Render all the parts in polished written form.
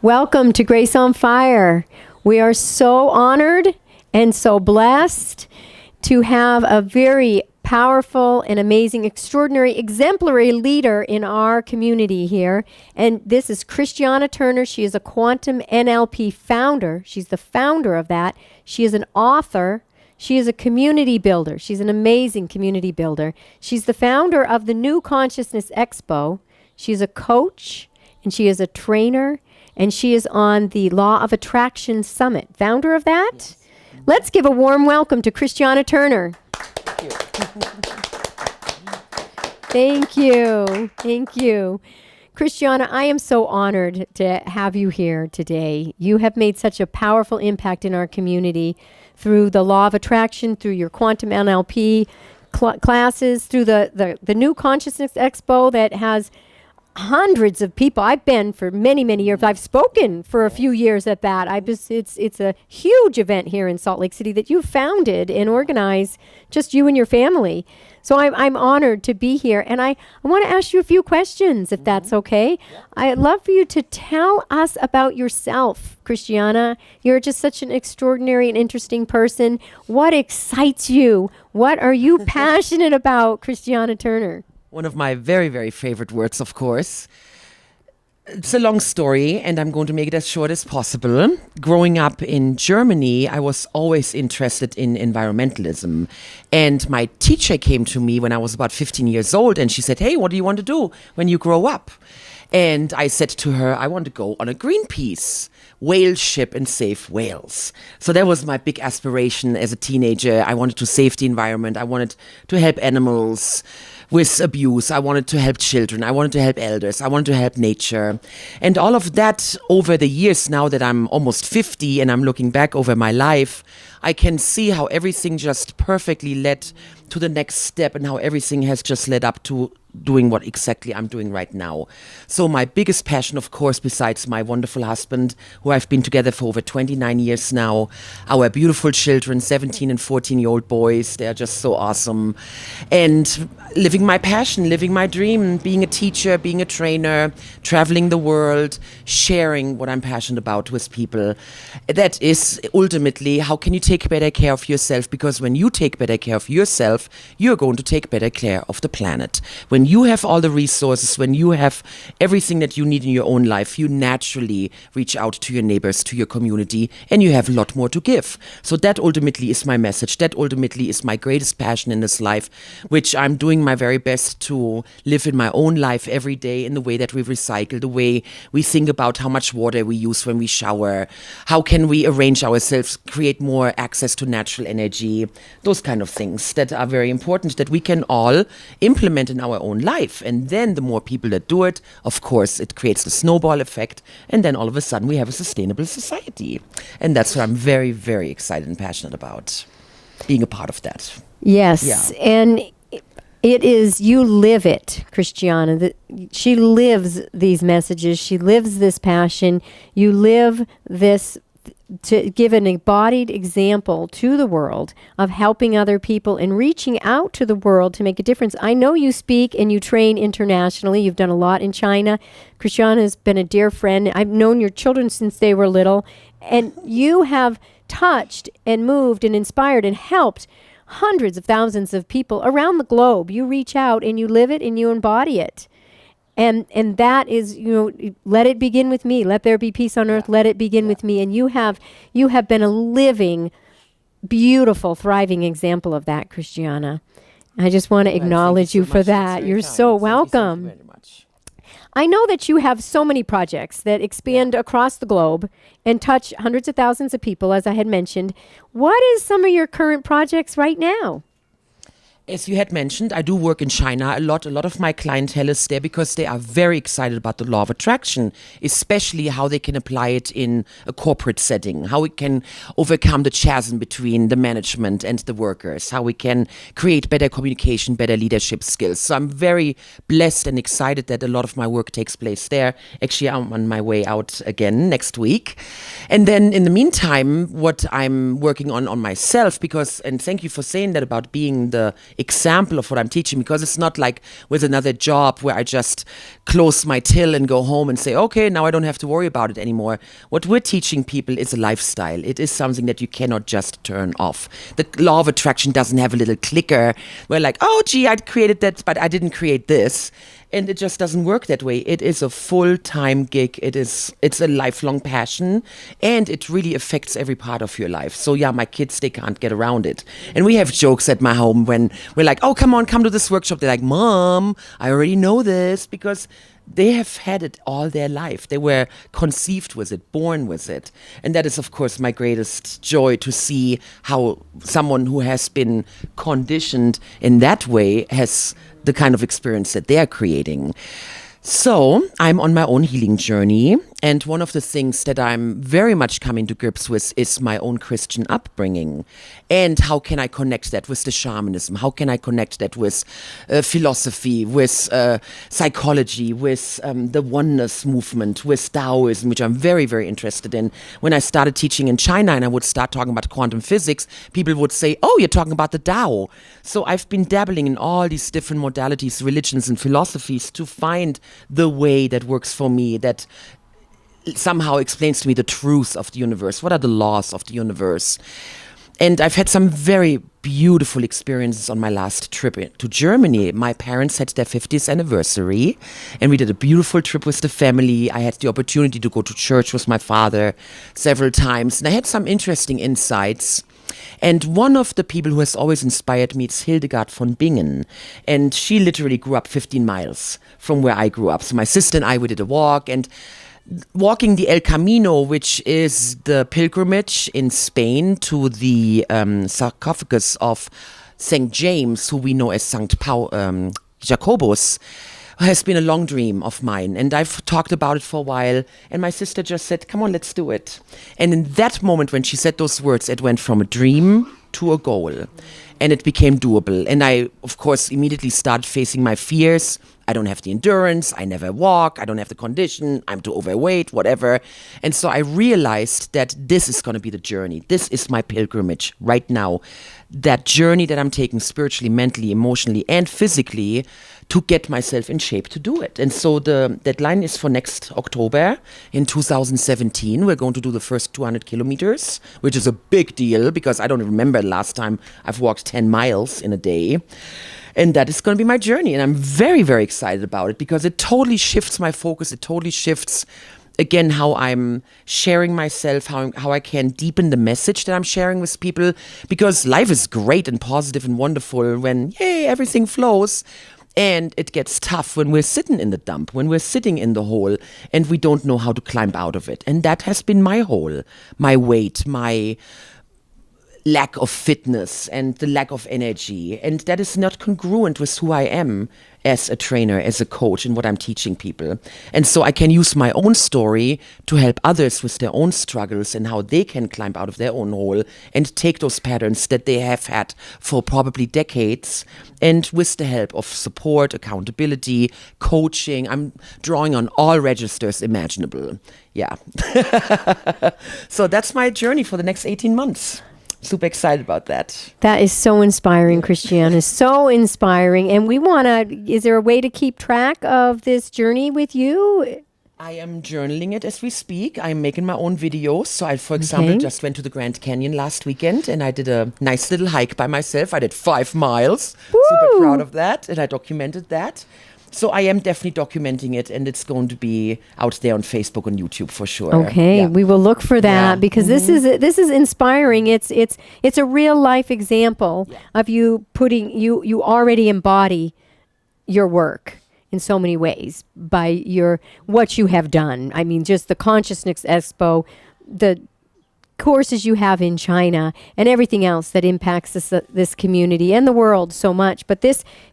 Welcome to Grace on Fire. We are so honored and so blessed to have a very powerful and amazing, extraordinary, exemplary leader in our community here. And this is Christiana Turner. She is a Quantum NLP founder. She's the founder of that. She is an author. She is a community builder. She's an amazing community builder. She's the founder of the New Consciousness Expo. She's a coach and she is a trainer. And she is on the Law of Attraction Summit. Founder of that? Yes. Let's give a warm welcome to Christiana Turner. Thank you. Thank you. Christiana, I am so honored to have you here today. You have made such a powerful impact in our community through the Law of Attraction, through your Quantum NLP classes, through the New Consciousness Expo that has hundreds of people. I've been for many, many years. I've spoken for a few years at that. It's a huge event here in Salt Lake City that you founded and organized, just you and your family. So I'm honored to be here. And I want to ask you a few questions, if that's okay. Yeah. I'd love for you to tell us about yourself, Christiana. You're just such an extraordinary and interesting person. What excites you? What are you passionate about, Christiana Turner? One of my very, very favorite words, of course. It's a long story, and I'm going to make it as short as possible. Growing up in Germany, I was always interested in environmentalism. And my teacher came to me when I was about 15 years old, and she said, "Hey, what do you want to do when you grow up?" And I said to her, "I want to go on a Greenpeace whale ship and save whales." So that was my big aspiration as a teenager. I wanted to save the environment. I wanted to help animals with abuse. I wanted to help children. I wanted to help elders. I wanted to help nature. And all of that over the years, now that I'm almost 50 and I'm looking back over my life, I can see how everything just perfectly led to the next step and how everything has just led up to doing what exactly I'm doing right now. So my biggest passion, of course, besides my wonderful husband, who I've been together for over 29 years now, our beautiful children, 17 and 14-year-old boys, they're just so awesome. And living my passion, living my dream, being a teacher, being a trainer, traveling the world, sharing what I'm passionate about with people. That is ultimately, how can you take better care of yourself? Because when you take better care of yourself, you're going to take better care of the planet. When you have all the resources, when you have everything that you need in your own life, you naturally reach out to your neighbors, to your community, and you have a lot more to give. So that ultimately is my message. That ultimately is my greatest passion in this life, which I'm doing my very best to live in my own life every day, in the way that we recycle, the way we think about how much water we use when we shower, how can we arrange ourselves, create more access to natural energy, those kind of things that are very important that we can all implement in our own life. And then the more people that do it, of course, it creates the snowball effect. And then all of a sudden we have a sustainable society. And that's what I'm very, very excited and passionate about, being a part of that. Yes. Yeah. And it is, you live it, Christiana. She lives these messages. She lives this passion. You live this to give an embodied example to the world of helping other people and reaching out to the world to make a difference. I know you speak and you train internationally. You've done a lot in China. Christiana has been a dear friend. I've known your children since they were little, and you have touched and moved and inspired and helped hundreds of thousands of people around the globe. You reach out and you live it and you embody it. And that is, let it begin with me. Let there be peace on earth. Let it begin with me. And you have been a living, beautiful, thriving example of that, Christiana. I just want to acknowledge you for that. You're so welcome. Thank you very much. I know that you have so many projects that expand across the globe and touch hundreds of thousands of people, as I had mentioned. What is some of your current projects right now? As you had mentioned, I do work in China a lot. A lot of my clientele is there because they are very excited about the law of attraction, especially how they can apply it in a corporate setting, how we can overcome the chasm between the management and the workers, how we can create better communication, better leadership skills. So I'm very blessed and excited that a lot of my work takes place there. Actually, I'm on my way out again next week. And then in the meantime, what I'm working on myself, and thank you for saying that about being the example of what I'm teaching, because it's not like with another job where I just close my till and go home and say, okay, now I don't have to worry about it anymore. What we're teaching people is a lifestyle. It is something that you cannot just turn off. The law of attraction doesn't have a little clicker where like, oh, gee, I created that, but I didn't create this. And it just doesn't work that way. It is a full-time gig. It's a lifelong passion, and it really affects every part of your life. So yeah, my kids, they can't get around it. And we have jokes at my home when we're like, oh, come on, come to this workshop. They're like, Mom, I already know this, because they have had it all their life. They were conceived with it, born with it. And that is, of course, my greatest joy, to see how someone who has been conditioned in that way has the kind of experience that they're creating. So I'm on my own healing journey, and one of the things that I'm very much coming to grips with is my own Christian upbringing, and how can I connect that with the shamanism? How can I connect that with philosophy, with psychology, with the oneness movement, with Taoism, which I'm very, very interested in. When I started teaching in China and I would start talking about quantum physics, people would say, oh, you're talking about the Tao. So I've been dabbling in all these different modalities, religions and philosophies, to find the way that works for me, that somehow explains to me the truth of the universe. What are the laws of the universe? And I've had some very beautiful experiences on my last trip to Germany. My parents had their 50th anniversary, and we did a beautiful trip with the family. I had the opportunity to go to church with my father several times, and I had some interesting insights. And one of the people who has always inspired me is Hildegard von Bingen. And she literally grew up 15 miles from where I grew up. So my sister and I, we did a walk, and walking the El Camino, which is the pilgrimage in Spain to the sarcophagus of St. James, who we know as St. Jacobus, has been a long dream of mine. And I've talked about it for a while. And my sister just said, come on, let's do it. And in that moment, when she said those words, it went from a dream to a goal. And it became doable. And I, of course, immediately started facing my fears. I don't have the endurance, I never walk, I don't have the condition, I'm too overweight, whatever. And so I realized that this is going to be the journey. This is my pilgrimage right now. That journey that I'm taking spiritually, mentally, emotionally, and physically to get myself in shape to do it. And so the deadline is for next October in 2017. We're going to do the first 200 kilometers, which is a big deal because I don't remember the last time I've walked 10 miles in a day. And that is going to be my journey. And I'm very, very excited about it because it totally shifts my focus. It totally shifts, again, how I'm sharing myself, how I can deepen the message that I'm sharing with people. Because life is great and positive and wonderful when, yay, everything flows. And it gets tough when we're sitting in the dump, when we're sitting in the hole and we don't know how to climb out of it. And that has been my hole, my weight, my lack of fitness and the lack of energy. And that is not congruent with who I am as a trainer, as a coach, and what I'm teaching people. And so I can use my own story to help others with their own struggles and how they can climb out of their own hole and take those patterns that they have had for probably decades, and with the help of support, accountability, coaching. I'm drawing on all registers imaginable. Yeah. So that's my journey for the next 18 months. Super excited about that. That is so inspiring, Christiana. So inspiring. And we want to, is there a way to keep track of this journey with you? I am journaling it as we speak. I'm making my own videos. So I, for example, just went to the Grand Canyon last weekend and I did a nice little hike by myself. I did 5 miles. Woo! Super proud of that. And I documented that. So I am definitely documenting it, and it's going to be out there on Facebook and YouTube for sure. Okay, yeah. We will look for that because this is inspiring. It's a real life example of you putting you already embody your work in so many ways by what you have done. I mean, just the Consciousness Expo, the courses you have in China, and everything else that impacts this community and the world so much. But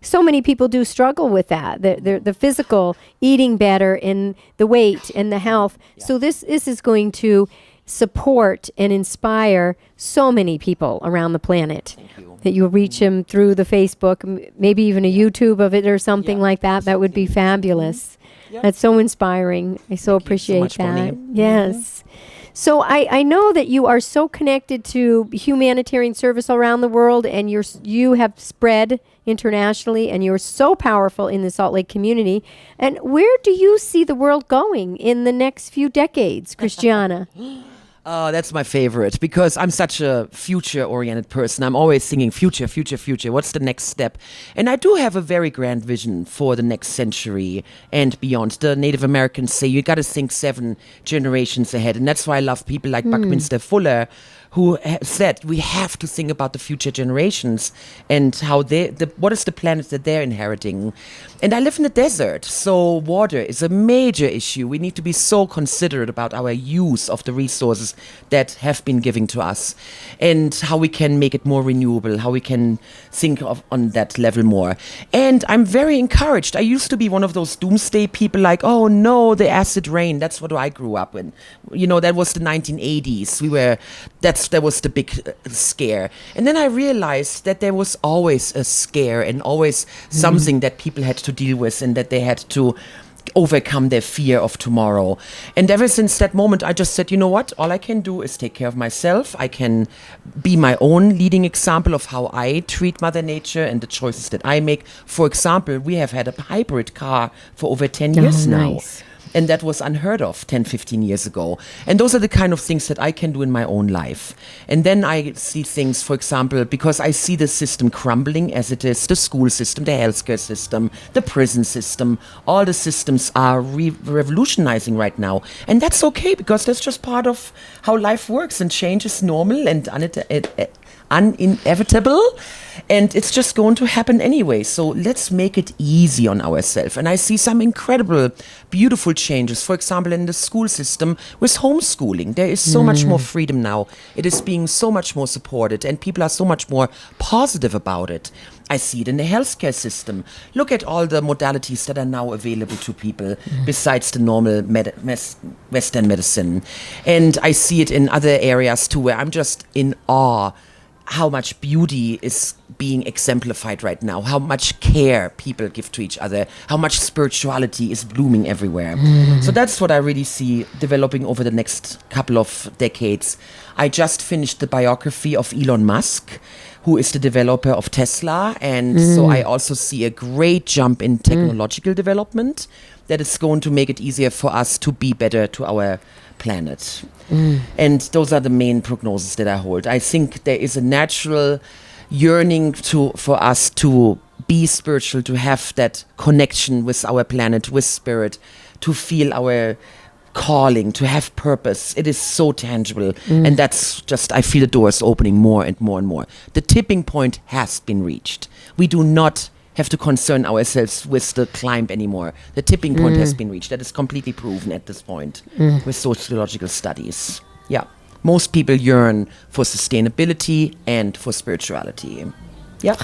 so many people do struggle with that. The physical, eating better, and the weight and the health. Yeah. So this is going to support and inspire so many people around the planet. Thank you. That you'll reach them through the Facebook, maybe even a YouTube of it or something like that. That would be fabulous. Yeah. That's so inspiring. I so appreciate so much, that. Bonnie. Yes. So I know that you are so connected to humanitarian service around the world, and you have spread internationally, and you're so powerful in the Salt Lake community. And where do you see the world going in the next few decades, Christiana? Oh, that's my favorite because I'm such a future-oriented person. I'm always thinking future, future, future. What's the next step? And I do have a very grand vision for the next century and beyond. The Native Americans say you got to think 7 generations ahead. And that's why I love people like Buckminster Fuller, who said we have to think about the future generations and how what is the planet that they're inheriting. And I live in the desert, so water is a major issue. We need to be so considerate about our use of the resources that have been given to us and how we can make it more renewable, how we can think of on that level more. And I'm very encouraged. I used to be one of those doomsday people like, oh no, the acid rain. That's what I grew up in. You know, that was the 1980s. That was the big scare. And then I realized that there was always a scare and always something that people had to deal with and that they had to overcome their fear of tomorrow. And ever since that moment, I just said, you know what? All I can do is take care of myself. I can be my own leading example of how I treat Mother Nature and the choices that I make. For example, we have had a hybrid car for over 10 years now. Nice. And that was unheard of 10, 15 years ago. And those are the kind of things that I can do in my own life. And then I see things, for example, because I see the system crumbling as it is, the school system, the healthcare system, the prison system, all the systems are revolutionizing right now. And that's okay, because that's just part of how life works, and change is normal and inevitable, and it's just going to happen anyway. So let's make it easy on ourselves. And I see some incredible, beautiful changes. For example, in the school system with homeschooling, there is so much more freedom now. It is being so much more supported, and people are so much more positive about it. I see it in the healthcare system. Look at all the modalities that are now available to people besides the normal Western medicine. And I see it in other areas too, where I'm just in awe how much beauty is being exemplified right now, how much care people give to each other, how much spirituality is blooming everywhere. So that's what I really see developing over the next couple of decades. I just finished the biography of Elon Musk, who is the developer of Tesla. And so I also see a great jump in technological development that is going to make it easier for us to be better to our planet. And those are the main prognoses that I hold. I think there is a natural yearning for us to be spiritual, to have that connection with our planet, with spirit, to feel our calling, to have purpose. It is so tangible. And that's just, I feel the doors opening more and more and more. The tipping point has been reached. We do not have to concern ourselves with the climb anymore. The tipping point has been reached. That is completely proven at this point with sociological studies. Yeah. Most people yearn for sustainability and for spirituality. Yeah.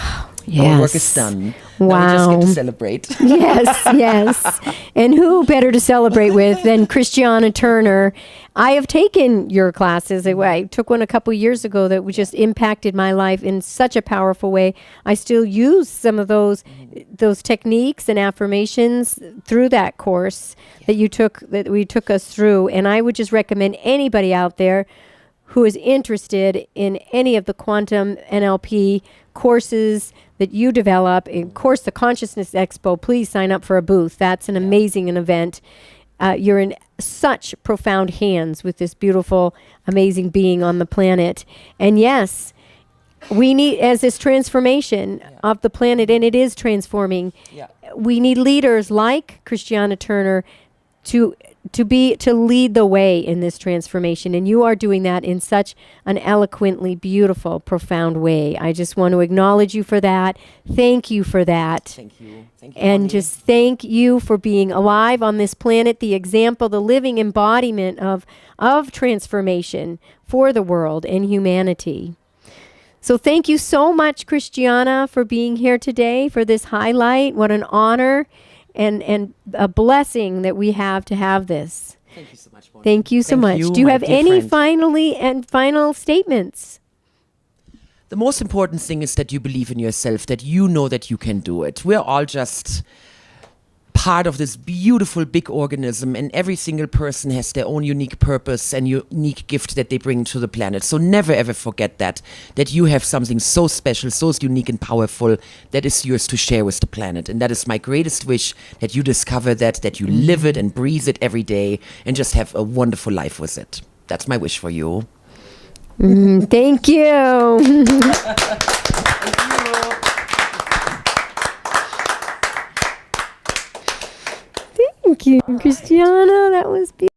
Our work is done. Wow. Now we just get to celebrate. Yes. And who better to celebrate with than Christiana Turner? I have taken your classes. I took one a couple years ago that just impacted my life in such a powerful way. I still use some of those techniques and affirmations through that course that we took us through. And I would just recommend anybody out there who is interested in any of the Quantum NLP courses that you develop, of course, the Consciousness Expo, please sign up for a booth. That's an amazing event. You're in such profound hands with this beautiful, amazing being on the planet. And yes, we need, as this transformation of the planet, and it is transforming, we need leaders like Christiana Turner to lead the way in this transformation. And you are doing that in such an eloquently beautiful, profound way. I just want to acknowledge you for that. Thank you for that. Thank you. And Bonnie. just thank you for being alive on this planet, the example, the living embodiment of transformation for the world and humanity. So thank you so much, Christiana, for being here today for this highlight. What an honor and a blessing that we have to have this. Thank you so much, Bonnie. Thank you so much. Do you have any final statements? The most important thing is that you believe in yourself, that you know that you can do it. We're all just part of this beautiful big organism, and every single person has their own unique purpose and unique gift that they bring to the planet. So never ever forget that you have something so special, so unique and powerful that is yours to share with the planet. And that is my greatest wish, that you discover that you live it and breathe it every day and just have a wonderful life with it. That's my wish for you. Thank you. Thank you, Christiana. That was beautiful.